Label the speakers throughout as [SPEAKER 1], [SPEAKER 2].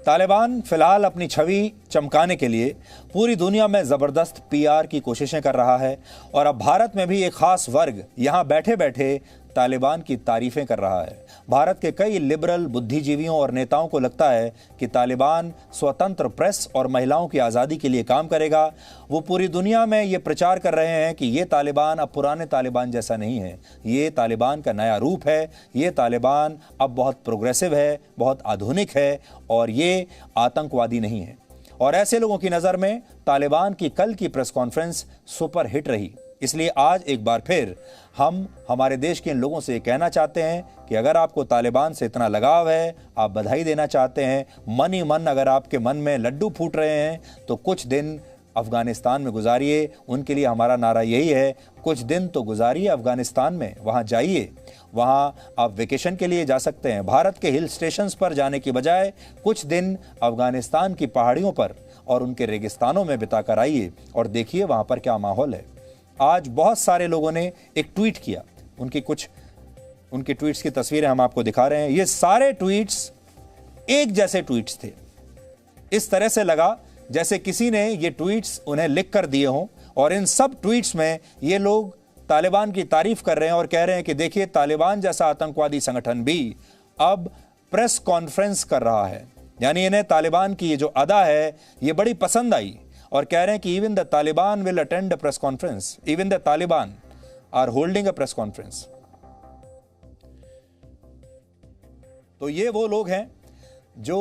[SPEAKER 1] तालिबान फिलहाल अपनी छवि चमकाने के लिए पूरी दुनिया में ज़बरदस्त पीआर की कोशिशें कर रहा है और अब भारत में भी एक खास वर्ग यहाँ बैठे बैठे तालिबान की तारीफें कर रहा है। भारत के कई लिबरल बुद्धिजीवियों और नेताओं को लगता है कि तालिबान स्वतंत्र प्रेस और महिलाओं की आज़ादी के लिए काम करेगा। वो पूरी दुनिया में ये प्रचार कर रहे हैं कि ये तालिबान अब पुराने तालिबान जैसा नहीं है, ये तालिबान का नया रूप है, ये तालिबान अब बहुत प्रोग्रेसिव है, बहुत आधुनिक है और ये आतंकवादी नहीं है। और ऐसे लोगों की नज़र में तालिबान की कल की प्रेस कॉन्फ्रेंस सुपर हिट रही। इसलिए आज एक बार फिर हम हमारे देश के इन लोगों से कहना चाहते हैं कि अगर आपको तालिबान से इतना लगाव है, आप बधाई देना चाहते हैं, मन ही मन अगर आपके मन में लड्डू फूट रहे हैं तो कुछ दिन अफ़गानिस्तान में गुजारिए। उनके लिए हमारा नारा यही है, कुछ दिन तो गुजारिए अफ़गानिस्तान में, वहाँ जाइए, वहाँ आप वेकेशन के लिए जा सकते हैं। भारत के हिल स्टेशंस पर जाने की बजाय कुछ दिन अफ़गानिस्तान की पहाड़ियों पर और उनके रेगिस्तानों में बिता कर आइए और देखिए वहाँ पर क्या माहौल है। आज बहुत सारे लोगों ने एक ट्वीट किया, उनकी ट्वीट्स की तस्वीरें हम आपको दिखा रहे हैं। ये सारे ट्वीट्स एक जैसे ट्वीट्स थे। इस तरह से लगा जैसे किसी ने ये ट्वीट्स उन्हें लिख कर दिए हों और इन सब ट्वीट्स में ये लोग तालिबान की तारीफ कर रहे हैं और कह रहे हैं कि देखिए तालिबान जैसा आतंकवादी संगठन भी अब प्रेस कॉन्फ्रेंस कर रहा है। यानी इन्हें तालिबान की ये जो अदा है ये बड़ी पसंद आई और कह रहे हैं कि even the Taliban will attend a press conference, even the Taliban are holding a press conference. तो ये वो लोग हैं जो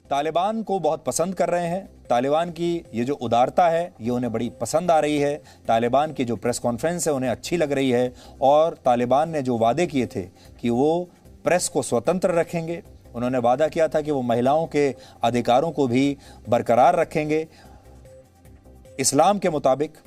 [SPEAKER 1] तालिबान को बहुत पसंद कर रहे हैं। तालिबान की ये जो उदारता है ये उन्हें बड़ी पसंद आ रही है। तालिबान की जो प्रेस कॉन्फ्रेंस है उन्हें अच्छी लग रही है और तालिबान ने जो वादे किए थे कि वो प्रेस को स्वतंत्र रखेंगे, उन्होंने वादा किया था कि वो महिलाओं के अधिकारों को भी बरकरार रखेंगे इस्लाम के मुताबिक।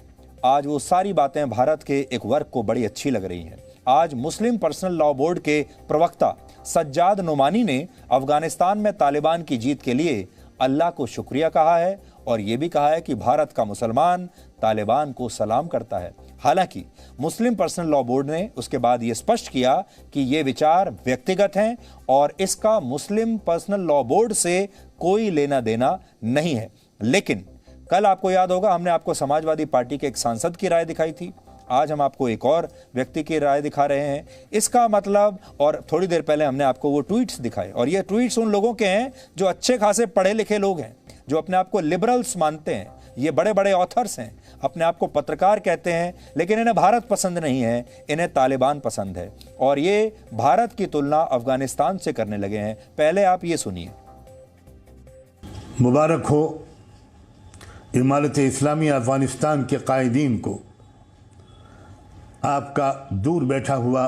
[SPEAKER 1] आज वो सारी बातें भारत के एक वर्ग को बड़ी अच्छी लग रही हैं। आज मुस्लिम पर्सनल लॉ बोर्ड के प्रवक्ता सज्जाद नुमानी ने अफगानिस्तान में तालिबान की जीत के लिए अल्लाह को शुक्रिया कहा है और ये भी कहा है कि भारत का मुसलमान तालिबान को सलाम करता है। हालांकि मुस्लिम पर्सनल लॉ बोर्ड ने उसके बाद ये स्पष्ट किया कि ये विचार व्यक्तिगत हैं और इसका मुस्लिम पर्सनल लॉ बोर्ड से कोई लेना देना नहीं है। लेकिन कल आपको याद होगा हमने आपको समाजवादी पार्टी के एक सांसद की राय दिखाई थी, आज हम आपको एक और व्यक्ति की राय दिखा रहे हैं। इसका मतलब, और थोड़ी देर पहले हमने आपको वो ट्वीट्स दिखाए और ये ट्वीट्स उन लोगों के हैं जो अच्छे खासे पढ़े लिखे लोग हैं, जो अपने आप को लिबरल्स मानते हैं। ये बड़े बड़े ऑथर्स हैं, अपने आप को पत्रकार कहते हैं, लेकिन इन्हें भारत पसंद नहीं है, इन्हें तालिबान पसंद है और ये भारत की तुलना अफगानिस्तान से करने लगे हैं। पहले आप ये सुनिए।
[SPEAKER 2] मुबारक हो इमारत इस्लामी अफगानिस्तान के कायदीन को। आपका दूर बैठा हुआ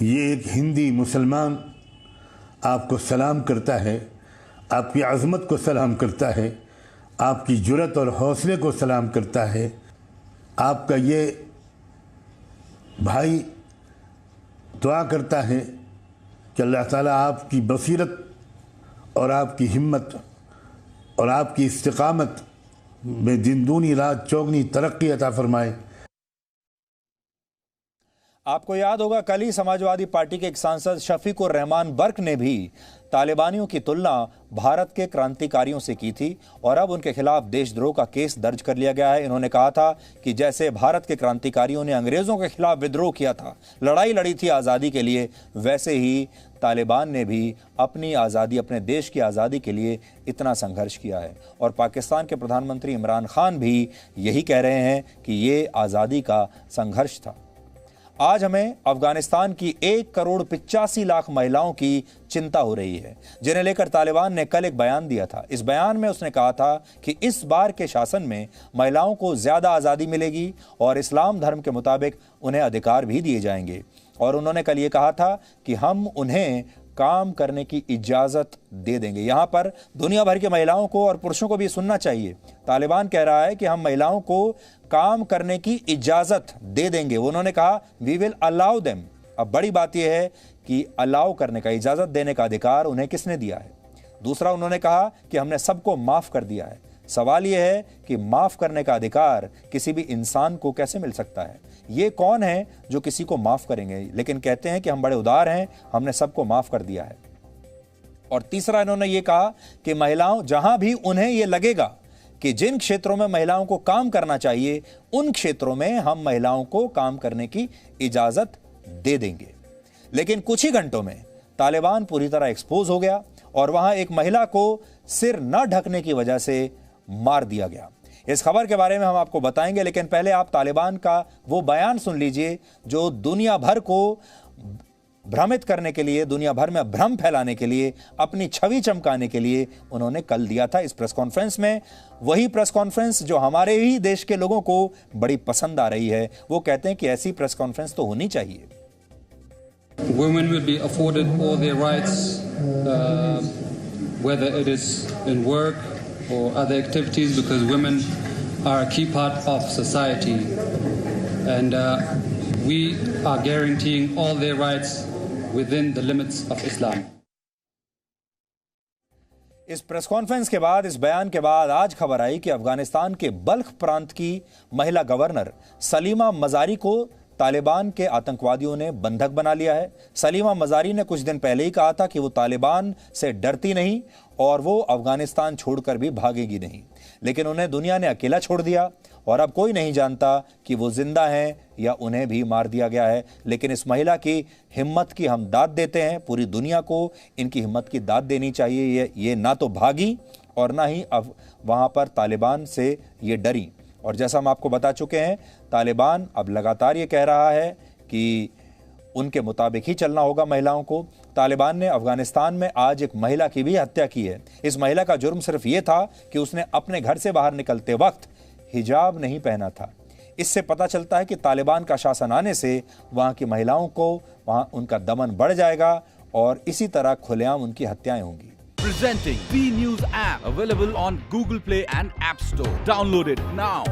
[SPEAKER 2] ये एक हिंदी मुसलमान आपको सलाम करता है, आपकी अज़मत को सलाम करता है, आपकी जुर्रत और हौसले को सलाम करता है। आपका ये भाई दुआ करता है कि अल्लाह ताला आपकी बसीरत और आपकी हिम्मत और आपकी इस्तिकामत में दिन दूनी रात चौगनी तरक्की अता फरमाए।
[SPEAKER 1] आपको याद होगा कल ही समाजवादी पार्टी के एक सांसद शफीकुर रहमान बर्क ने भी तालिबानियों की तुलना भारत के क्रांतिकारियों से की थी और अब उनके खिलाफ देशद्रोह का केस दर्ज कर लिया गया है। इन्होंने कहा था कि जैसे भारत के क्रांतिकारियों ने अंग्रेजों के खिलाफ विद्रोह किया था, लड़ाई लड़ी थी आज़ादी के लिए, वैसे ही तालिबान ने भी अपनी आज़ादी, अपने देश की आज़ादी के लिए इतना संघर्ष किया है। और पाकिस्तान के प्रधानमंत्री इमरान खान भी यही कह रहे हैं कि ये आज़ादी का संघर्ष था। आज हमें अफगानिस्तान की 1,85,00,000 महिलाओं की चिंता हो रही है, जिन्हें लेकर तालिबान ने कल एक बयान दिया था। इस बयान में उसने कहा था कि इस बार के शासन में महिलाओं को ज़्यादा आज़ादी मिलेगी और इस्लाम धर्म के मुताबिक उन्हें अधिकार भी दिए जाएंगे। और उन्होंने कल ये कहा था कि हम उन्हें काम करने की इजाज़त दे देंगे। यहाँ पर दुनिया भर की महिलाओं को और पुरुषों को भी सुनना चाहिए। तालिबान कह रहा है कि हम महिलाओं को काम करने की इजाज़त दे देंगे। उन्होंने कहा वी विल अलाउ देम। अब बड़ी बात यह है कि अलाउ करने का, इजाज़त देने का अधिकार उन्हें किसने दिया है। दूसरा, उन्होंने कहा कि हमने सबको माफ़ कर दिया है। सवाल यह है कि माफ़ करने का अधिकार किसी भी इंसान को कैसे मिल सकता है। ये कौन है जो किसी को माफ़ करेंगे, लेकिन कहते हैं कि हम बड़े उदार हैं, हमने सबको माफ़ कर दिया है। और तीसरा इन्होंने ये कहा कि महिलाओं जहां भी उन्हें यह लगेगा कि जिन क्षेत्रों में महिलाओं को काम करना चाहिए उन क्षेत्रों में हम महिलाओं को काम करने की इजाजत दे देंगे। लेकिन कुछ ही घंटों में तालिबान पूरी तरह एक्सपोज हो गया और वहां एक महिला को सिर न ढकने की वजह से मार दिया गया। इस खबर के बारे में हम आपको बताएंगे, लेकिन पहले आप तालिबान का वो बयान सुन लीजिए जो दुनिया भर को भ्रमित करने के लिए, दुनिया भर में भ्रम फैलाने के लिए, अपनी छवि चमकाने के लिए उन्होंने कल दिया था इस प्रेस कॉन्फ्रेंस में। वही प्रेस कॉन्फ्रेंस जो हमारे ही देश के लोगों को बड़ी पसंद आ रही है। वो कहते हैं कि ऐसी प्रेस कॉन्फ्रेंस तो होनी चाहिए।
[SPEAKER 3] Women will be afforded all their rights, whether it is in work or other activities, because women are a key part of society, and we are guaranteeing all their rights within the limits of Islam.
[SPEAKER 1] इस press conference के बाद, इस बयान के बाद आज खबर आई कि अफगानिस्तान के बल्ख प्रांत की महिला गवर्नर सलीमा मजारी को तालिबान के आतंकवादियों ने बंधक बना लिया है। सलीमा मजारी ने कुछ दिन पहले ही कहा था कि वो तालिबान से डरती नहीं और वो अफगानिस्तान छोड़कर भी भागेगी नहीं, लेकिन उन्हें दुनिया ने अकेला छोड़ दिया और अब कोई नहीं जानता कि वो जिंदा हैं या उन्हें भी मार दिया गया है। लेकिन इस महिला की हिम्मत की हम दाद देते हैं। पूरी दुनिया को इनकी हिम्मत की दाद देनी चाहिए। ये ना तो भागी और ना ही अब वहाँ पर तालिबान से ये डरी। और जैसा हम आपको बता चुके हैं, तालिबान अब लगातार ये कह रहा है कि उनके मुताबिक ही चलना होगा महिलाओं को। तालिबान ने अफगानिस्तान में आज एक महिला की भी हत्या की है। इस महिला का जुर्म सिर्फ ये था कि उसने अपने घर से बाहर निकलते वक्त हिजाब नहीं पहना था। इससे पता चलता है कि तालिबान का शासन आने से वहाँ की महिलाओं को, वहाँ उनका दमन बढ़ जाएगा और इसी तरह खुलेआम उनकी हत्याएं होंगी।
[SPEAKER 4] Presenting B News app, available on Google Play and App Store. Download it now.